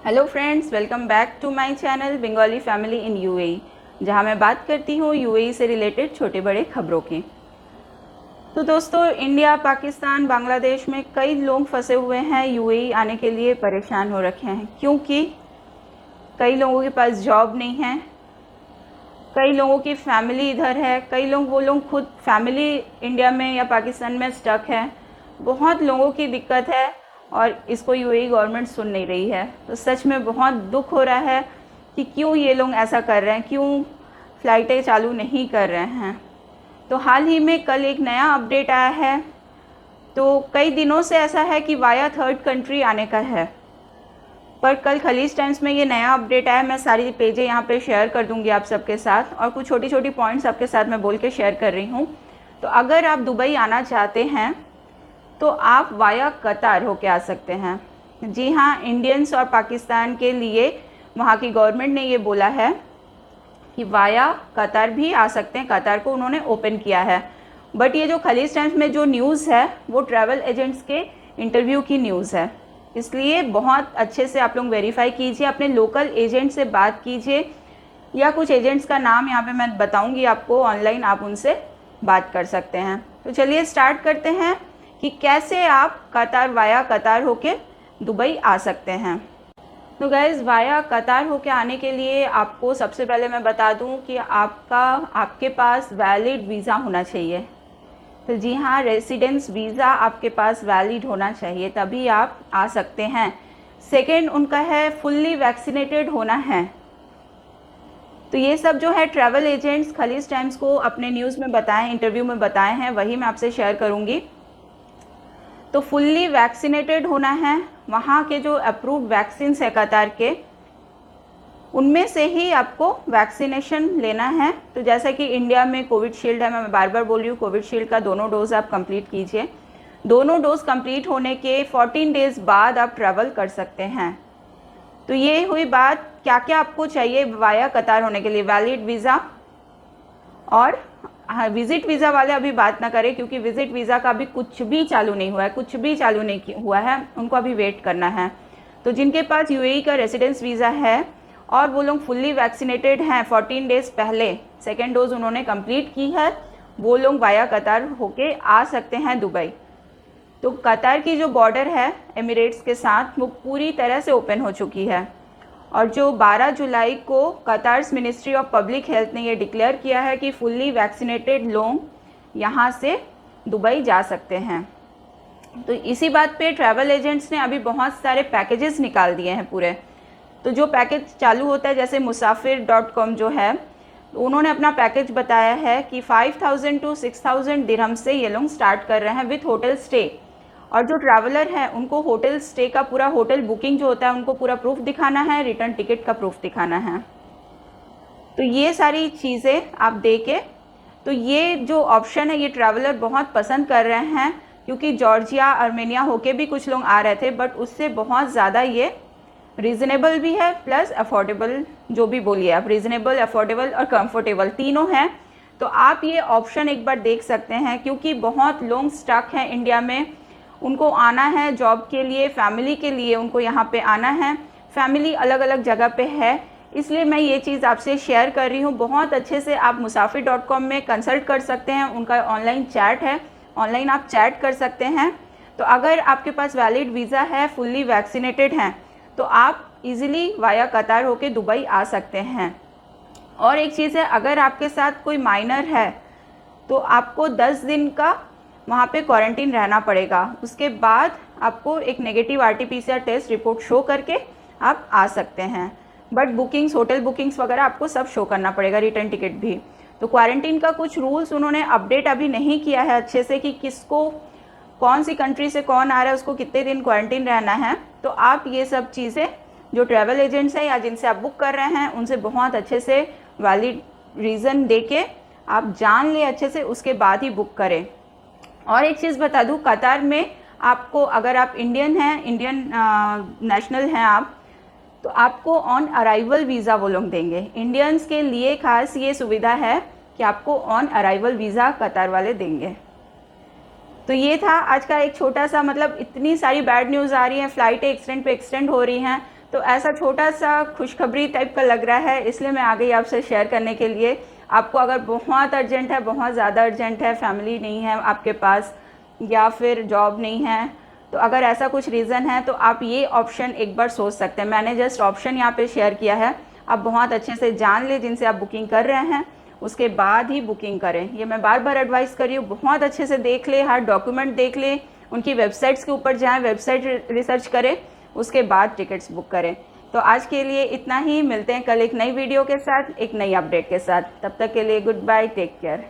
Hello friends, welcome back to my channel Bengali family in UAE, जहां मैं बात करती हूं यूएई से रिलेटेड छोटे बड़े खबरों की। तो दोस्तों, इंडिया, पाकिस्तान, बांग्लादेश में कई लोग फंसे हुए हैं, यूएई आने के लिए परेशान हो रखे हैं क्योंकि कई लोगों के पास जॉब नहीं है, कई लोगों की फैमिली इधर है, कई लोग खुद फैमिली इंडिया में या पाकिस्तान में स्टक है। बहुत लोगों की दिक्कत है और इसको यूएई गवर्नमेंट सुन नहीं रही है। तो सच में बहुत दुख हो रहा है कि क्यों ये लोग ऐसा कर रहे हैं, क्यों फ़्लाइटें चालू नहीं कर रहे हैं। तो हाल ही में कल एक नया अपडेट आया है। तो कई दिनों से ऐसा है कि वाया थर्ड कंट्री आने का है, पर कल खलीज टाइम्स में ये नया अपडेट आया। मैं सारी पेजें यहाँ पे शेयर कर दूँगी आप सबके साथ, और कुछ छोटी छोटी पॉइंट्स आपके साथ मैं बोल के शेयर कर रही हूँ। तो अगर आप दुबई आना चाहते हैं तो आप वाया कतार होके आ सकते हैं। जी हाँ, इंडियंस और पाकिस्तान के लिए वहाँ की गवर्नमेंट ने ये बोला है कि वाया कतार भी आ सकते हैं। कतार को उन्होंने ओपन किया है। बट ये जो खलीज टाइम्स में जो न्यूज़ है वो ट्रैवल एजेंट्स के इंटरव्यू की न्यूज़ है, इसलिए बहुत अच्छे से आप लोग वेरीफाई कीजिए, अपने लोकल एजेंट से बात कीजिए, या कुछ एजेंट्स का नाम यहाँ पे मैं बताऊँगी आपको, ऑनलाइन आप उनसे बात कर सकते हैं। तो चलिए स्टार्ट करते हैं कि कैसे आप कतार वाया कतार होके दुबई आ सकते हैं। तो गाइज़, वाया कतार होके आने के लिए आपको सबसे पहले मैं बता दूं कि आपके पास वैलिड वीज़ा होना चाहिए। तो जी हाँ, रेसिडेंस वीज़ा आपके पास वैलिड होना चाहिए, तभी आप आ सकते हैं। सेकेंड उनका है फुल्ली वैक्सीनेटेड होना है। तो ये सब जो है ट्रैवल एजेंट्स खलीज टाइम्स को अपने न्यूज़ में बताएं, इंटरव्यू में बताए हैं, वही मैं आपसे शेयर करूँगी। तो फुल्ली वैक्सीनेटेड होना है। वहाँ के जो अप्रूव्ड वैक्सीन्स है कतार के, उनमें से ही आपको वैक्सीनेशन लेना है। तो जैसा कि इंडिया में कोविशील्ड है, मैं बार बार बोल रही हूँ, कोविशील्ड का दोनों डोज आप कंप्लीट कीजिए। दोनों डोज कंप्लीट होने के 14 डेज़ बाद आप ट्रैवल कर सकते हैं। तो ये हुई बात, क्या क्या आपको चाहिए वाया कतार होने के लिए। वैलिड वीज़ा, और हाँ, विजिट वीज़ा वाले अभी बात ना करें क्योंकि विजिट वीज़ा का अभी कुछ भी चालू नहीं हुआ है, कुछ भी चालू नहीं हुआ है, उनको अभी वेट करना है। तो जिनके पास यूएई का रेसिडेंस वीज़ा है और वो लोग फुल्ली वैक्सीनेटेड हैं, 14 डेज़ पहले सेकेंड डोज उन्होंने कंप्लीट की है, वो लोग वाया कतार होके आ सकते हैं दुबई। तो कतार की जो बॉर्डर है एमिरेट्स के साथ, वो पूरी तरह से ओपन हो चुकी है। और जो 12 जुलाई को कतार्स मिनिस्ट्री ऑफ पब्लिक हेल्थ ने ये डिक्लेयर किया है कि फुल्ली वैक्सीनेटेड लोग यहाँ से दुबई जा सकते हैं। तो इसी बात पे ट्रैवल एजेंट्स ने अभी बहुत सारे पैकेजेस निकाल दिए हैं पूरे। तो जो पैकेज चालू होता है, जैसे मुसाफिर.com जो है, उन्होंने अपना पैकेज बताया है कि 5000 to 6000 दिरहम से ये लोग स्टार्ट कर रहे हैं विथ होटल स्टे। और जो ट्रैवलर है उनको होटल स्टे का पूरा होटल बुकिंग जो होता है उनको पूरा प्रूफ दिखाना है, रिटर्न टिकट का प्रूफ दिखाना है। तो ये सारी चीज़ें आप दे के, तो ये जो ऑप्शन है ये ट्रैवलर बहुत पसंद कर रहे हैं, क्योंकि जॉर्जिया, आर्मेनिया होके भी कुछ लोग आ रहे थे, बट उससे बहुत ज़्यादा ये रीज़नेबल भी है, प्लस अफोर्डेबल, जो भी बोलिए आप, रीज़नेबल, अफोर्डेबल और कंफर्टेबल तीनों हैं। तो आप ये ऑप्शन एक बार देख सकते हैं, क्योंकि बहुत लोग स्टक हैं इंडिया में, उनको आना है जॉब के लिए, फैमिली के लिए उनको यहाँ पे आना है, फैमिली अलग अलग जगह पे है, इसलिए मैं ये चीज़ आपसे शेयर कर रही हूँ। बहुत अच्छे से आप मुसाफिर.com में कंसल्ट कर सकते हैं, उनका ऑनलाइन चैट है, ऑनलाइन आप चैट कर सकते हैं। तो अगर आपके पास वैलिड वीज़ा है, फुल्ली वैक्सीनेटेड हैं, तो आप इजीली वाया कतार होके दुबई आ सकते हैं। और एक चीज़ है, अगर आपके साथ कोई माइनर है तो आपको 10 दिन का वहाँ पे क्वारंटीन रहना पड़ेगा। उसके बाद आपको एक negative RT-PCR test report show करके आप आ सकते हैं। बट बुकिंग्स, होटल बुकिंग्स वगैरह आपको सब शो करना पड़ेगा, रिटर्न टिकट भी। तो क्वारंटीन का कुछ रूल्स उन्होंने अपडेट अभी नहीं किया है अच्छे से, कि किसको, कौन सी कंट्री से कौन आ रहा है, उसको कितने दिन क्वारंटीन रहना है। तो आप ये सब चीज़ें जो ट्रैवल एजेंट्स हैं या जिनसे आप बुक कर रहे हैं, उनसे बहुत अच्छे से वैलिड रीज़न दे के आप जान लें अच्छे से, उसके बाद ही बुक करें। और एक चीज़ बता दूं, कतार में आपको, अगर आप इंडियन हैं, इंडियन नेशनल हैं आप, तो आपको ऑन अराइवल वीज़ा वो लोग देंगे। इंडियंस के लिए खास ये सुविधा है कि आपको ऑन अराइवल वीज़ा कतार वाले देंगे। तो ये था आज का एक छोटा सा, मतलब इतनी सारी बैड न्यूज़ आ रही हैं, फ़्लाइटें एक्सटेंड पे एक्सटेंड हो रही हैं, तो ऐसा छोटा सा खुशखबरी टाइप का लग रहा है, इसलिए मैं आ गई आपसे शेयर करने के लिए। आपको अगर बहुत अर्जेंट है, बहुत ज़्यादा अर्जेंट है, फैमिली नहीं है आपके पास या फिर जॉब नहीं है, तो अगर ऐसा कुछ रीज़न है तो आप ये ऑप्शन एक बार सोच सकते हैं। मैंने जस्ट ऑप्शन यहाँ पे शेयर किया है, आप बहुत अच्छे से जान लें जिनसे आप बुकिंग कर रहे हैं, उसके बाद ही बुकिंग करें। ये मैं बार बार एडवाइस कर रही हूँ, बहुत अच्छे से देख लें, हर डॉक्यूमेंट देख लें, उनकी वेबसाइट्स के ऊपर जाएँ, वेबसाइट रिसर्च करें, उसके बाद टिकट्स बुक करें। तो आज के लिए इतना ही, मिलते हैं कल एक नई वीडियो के साथ, एक नई अपडेट के साथ। तब तक के लिए गुड बाय, टेक केयर।